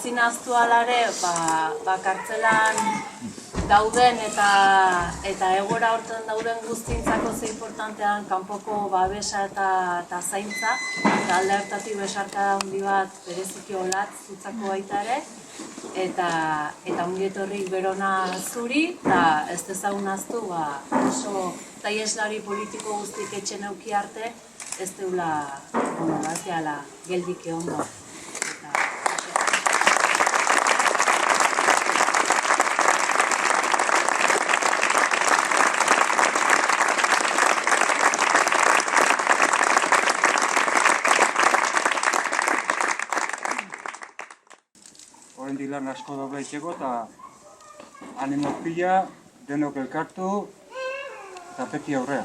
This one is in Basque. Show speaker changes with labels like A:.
A: Zinaztu alare, kartzelan dauden eta egora horten dauden guztientzako ze importantean kanpoko babesa eta zaintza, eta alde hartatik besarka handi bat bereziki olatz zutzako baita ere, eta ongi etorrik berona zuri, eta ez dezagun ahaztu oso taieslari politiko guztik etxen euki arte, ez deula, ez gehala geldik egongo.
B: Horrendik lan asko dago itxeko eta animo pila, denok elkartu eta beti aurrea.